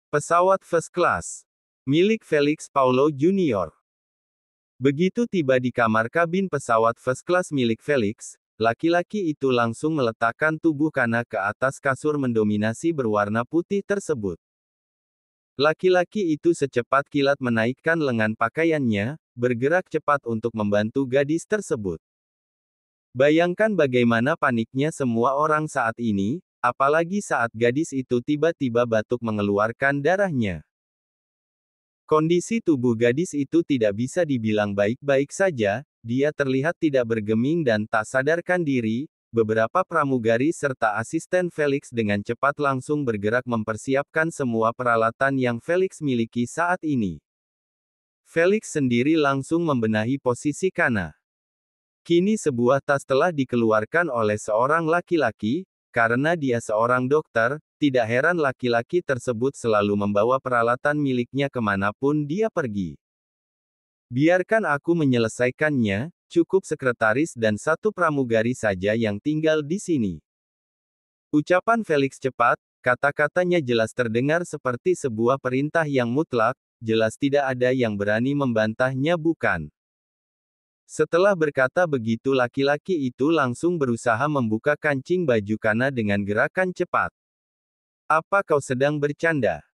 Pesawat first class. Milik Felix Paulo Jr. Begitu tiba di kamar kabin pesawat first class milik Felix, laki-laki itu langsung meletakkan tubuh Kana ke atas kasur mendominasi berwarna putih tersebut. Laki-laki itu secepat kilat menaikkan lengan pakaiannya, bergerak cepat untuk membantu gadis tersebut. Bayangkan bagaimana paniknya semua orang saat ini, apalagi saat gadis itu tiba-tiba batuk mengeluarkan darahnya. Kondisi tubuh gadis itu tidak bisa dibilang baik-baik saja, dia terlihat tidak bergeming dan tak sadarkan diri. Beberapa pramugari serta asisten Felix dengan cepat langsung bergerak mempersiapkan semua peralatan yang Felix miliki saat ini. Felix sendiri langsung membenahi posisi Kana. Kini sebuah tas telah dikeluarkan oleh seorang laki-laki. Karena dia seorang dokter, tidak heran laki-laki tersebut selalu membawa peralatan miliknya kemanapun dia pergi. Biarkan aku menyelesaikannya, cukup sekretaris dan satu pramugari saja yang tinggal di sini. Ucapan Felix cepat, kata-katanya jelas terdengar seperti sebuah perintah yang mutlak, jelas tidak ada yang berani membantahnya bukan. Setelah berkata begitu laki-laki itu langsung berusaha membuka kancing baju Kana dengan gerakan cepat. Apa kau sedang bercanda?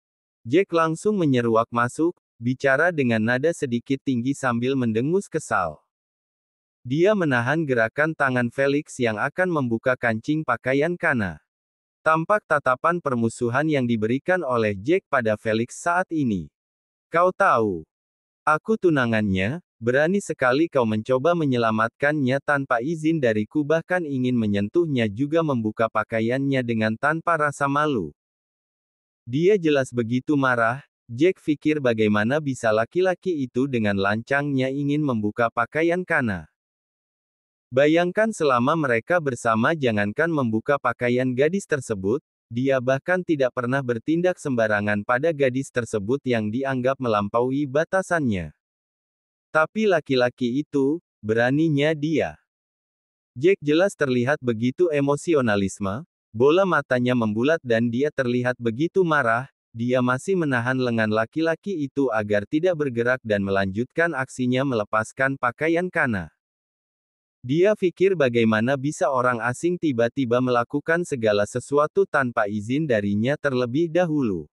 Jack langsung menyeruak masuk, bicara dengan nada sedikit tinggi sambil mendengus kesal. Dia menahan gerakan tangan Felix yang akan membuka kancing pakaian Kana. Tampak tatapan permusuhan yang diberikan oleh Jack pada Felix saat ini. Kau tahu, aku tunangannya. Berani sekali kau mencoba menyelamatkannya tanpa izin dariku bahkan ingin menyentuhnya juga membuka pakaiannya dengan tanpa rasa malu. Dia jelas begitu marah, Jack pikir bagaimana bisa laki-laki itu dengan lancangnya ingin membuka pakaian Kana. Bayangkan selama mereka bersama jangankan membuka pakaian gadis tersebut, dia bahkan tidak pernah bertindak sembarangan pada gadis tersebut yang dianggap melampaui batasannya. Tapi laki-laki itu, beraninya dia. Jack jelas terlihat begitu emosionalisme, bola matanya membulat dan dia terlihat begitu marah, dia masih menahan lengan laki-laki itu agar tidak bergerak dan melanjutkan aksinya melepaskan pakaian Kana. Dia pikir bagaimana bisa orang asing tiba-tiba melakukan segala sesuatu tanpa izin darinya terlebih dahulu.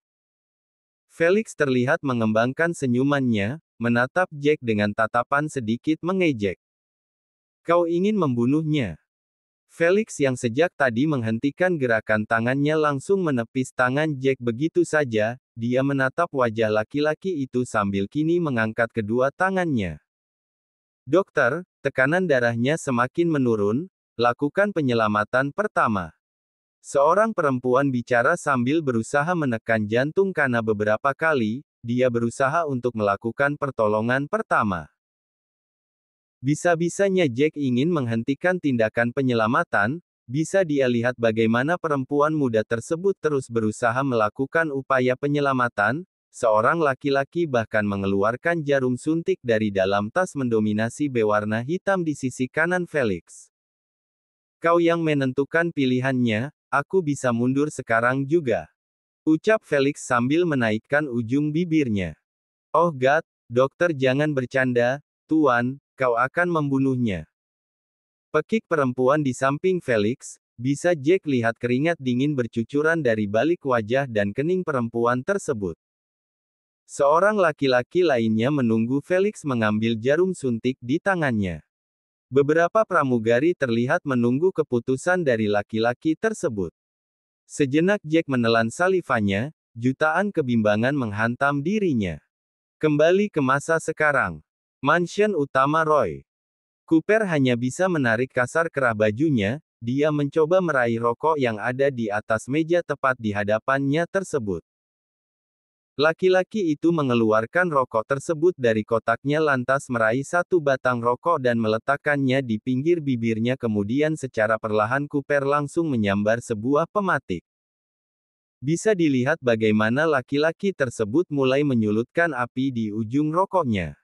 Felix terlihat mengembangkan senyumannya, menatap Jack dengan tatapan sedikit mengejek. Kau ingin membunuhnya? Felix yang sejak tadi menghentikan gerakan tangannya langsung menepis tangan Jack begitu saja, dia menatap wajah laki-laki itu sambil kini mengangkat kedua tangannya. Dokter, tekanan darahnya semakin menurun, lakukan penyelamatan pertama. Seorang perempuan bicara sambil berusaha menekan jantung Kana beberapa kali. Dia berusaha untuk melakukan pertolongan pertama. Bisa-bisanya Jack ingin menghentikan tindakan penyelamatan, bisa dia lihat bagaimana perempuan muda tersebut terus berusaha melakukan upaya penyelamatan, seorang laki-laki bahkan mengeluarkan jarum suntik dari dalam tas mendominasi berwarna hitam di sisi kanan Felix. Kau yang menentukan pilihannya, aku bisa mundur sekarang juga. Ucap Felix sambil menaikkan ujung bibirnya. Oh God, dokter jangan bercanda, Tuan, kau akan membunuhnya. Pekik perempuan di samping Felix, bisa Jack lihat keringat dingin bercucuran dari balik wajah dan kening perempuan tersebut. Seorang laki-laki lainnya menunggu Felix mengambil jarum suntik di tangannya. Beberapa pramugari terlihat menunggu keputusan dari laki-laki tersebut. Sejenak Jack menelan salivanya, jutaan kebimbangan menghantam dirinya. Kembali ke masa sekarang. Mansion utama Roy. Cooper hanya bisa menarik kasar kerah bajunya, dia mencoba meraih rokok yang ada di atas meja tepat di hadapannya tersebut. Laki-laki itu mengeluarkan rokok tersebut dari kotaknya lantas meraih satu batang rokok dan meletakkannya di pinggir bibirnya kemudian secara perlahan Cooper langsung menyambar sebuah pematik. Bisa dilihat bagaimana laki-laki tersebut mulai menyulutkan api di ujung rokoknya.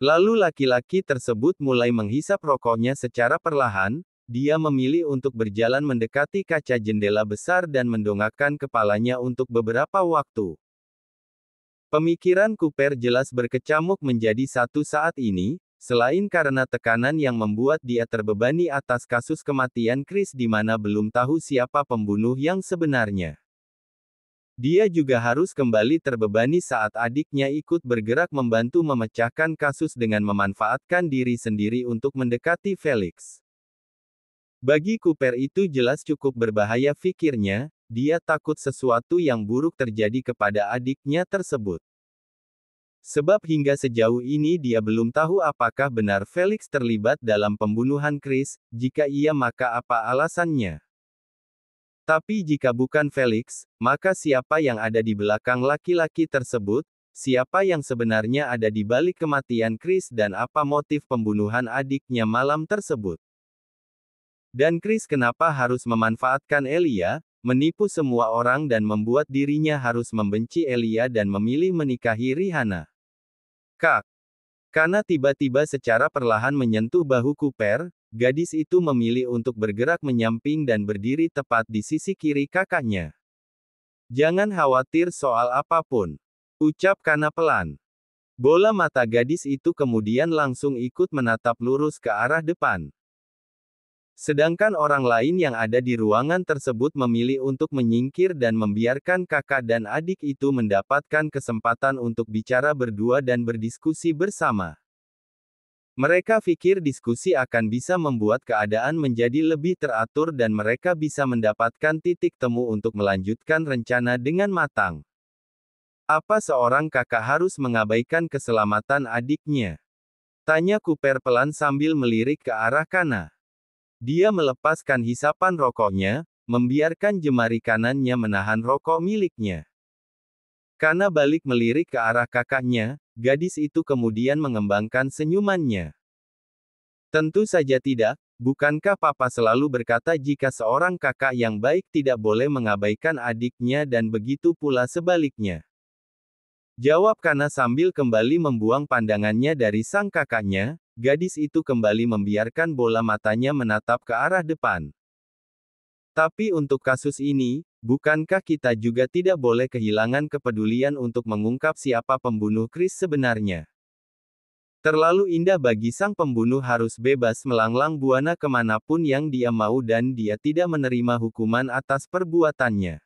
Lalu laki-laki tersebut mulai menghisap rokoknya secara perlahan, dia memilih untuk berjalan mendekati kaca jendela besar dan mendongakkan kepalanya untuk beberapa waktu. Pemikiran Cooper jelas berkecamuk menjadi satu saat ini, selain karena tekanan yang membuat dia terbebani atas kasus kematian Chris di mana belum tahu siapa pembunuh yang sebenarnya. Dia juga harus kembali terbebani saat adiknya ikut bergerak membantu memecahkan kasus dengan memanfaatkan diri sendiri untuk mendekati Felix. Bagi Cooper itu jelas cukup berbahaya pikirnya, dia takut sesuatu yang buruk terjadi kepada adiknya tersebut. Sebab hingga sejauh ini dia belum tahu apakah benar Felix terlibat dalam pembunuhan Chris, jika iya maka apa alasannya. Tapi jika bukan Felix, maka siapa yang ada di belakang laki-laki tersebut, siapa yang sebenarnya ada di balik kematian Chris dan apa motif pembunuhan adiknya malam tersebut. Dan Chris kenapa harus memanfaatkan Elia, menipu semua orang dan membuat dirinya harus membenci Elia dan memilih menikahi Rihanna. Kak. Karena tiba-tiba secara perlahan menyentuh bahu Cooper, gadis itu memilih untuk bergerak menyamping dan berdiri tepat di sisi kiri kakaknya. Jangan khawatir soal apapun. Ucap Kana pelan. Bola mata gadis itu kemudian langsung ikut menatap lurus ke arah depan. Sedangkan orang lain yang ada di ruangan tersebut memilih untuk menyingkir dan membiarkan kakak dan adik itu mendapatkan kesempatan untuk bicara berdua dan berdiskusi bersama. Mereka pikir diskusi akan bisa membuat keadaan menjadi lebih teratur dan mereka bisa mendapatkan titik temu untuk melanjutkan rencana dengan matang. Apa seorang kakak harus mengabaikan keselamatan adiknya? Tanya Cooper pelan sambil melirik ke arah Kana. Dia melepaskan hisapan rokoknya, membiarkan jemari kanannya menahan rokok miliknya. Kana balik melirik ke arah kakaknya, gadis itu kemudian mengembangkan senyumannya. Tentu saja tidak, bukankah papa selalu berkata jika seorang kakak yang baik tidak boleh mengabaikan adiknya dan begitu pula sebaliknya. Jawab Kana sambil kembali membuang pandangannya dari sang kakaknya. Gadis itu kembali membiarkan bola matanya menatap ke arah depan. Tapi untuk kasus ini, bukankah kita juga tidak boleh kehilangan kepedulian untuk mengungkap siapa pembunuh Chris sebenarnya? Terlalu indah bagi sang pembunuh harus bebas melanglang buana kemanapun yang dia mau dan dia tidak menerima hukuman atas perbuatannya.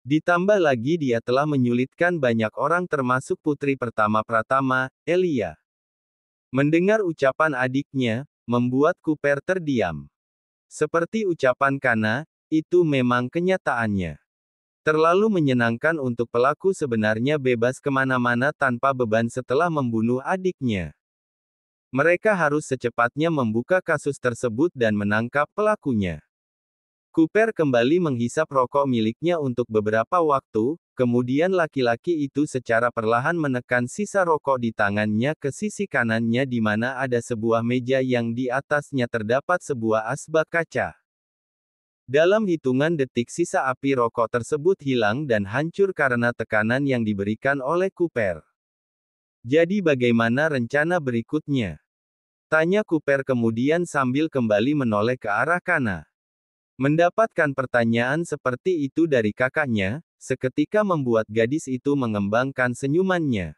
Ditambah lagi dia telah menyulitkan banyak orang termasuk putri pertama Pratama, Elia. Mendengar ucapan adiknya, membuat Cooper terdiam. Seperti ucapan Kana, itu memang kenyataannya. Terlalu menyenangkan untuk pelaku sebenarnya bebas kemana-mana tanpa beban setelah membunuh adiknya. Mereka harus secepatnya membuka kasus tersebut dan menangkap pelakunya. Cooper kembali menghisap rokok miliknya untuk beberapa waktu, kemudian laki-laki itu secara perlahan menekan sisa rokok di tangannya ke sisi kanannya di mana ada sebuah meja yang di atasnya terdapat sebuah asbak kaca. Dalam hitungan detik sisa api rokok tersebut hilang dan hancur karena tekanan yang diberikan oleh Cooper. Jadi bagaimana rencana berikutnya? Tanya Cooper kemudian sambil kembali menoleh ke arah Kana. Mendapatkan pertanyaan seperti itu dari kakaknya, seketika membuat gadis itu mengembangkan senyumannya.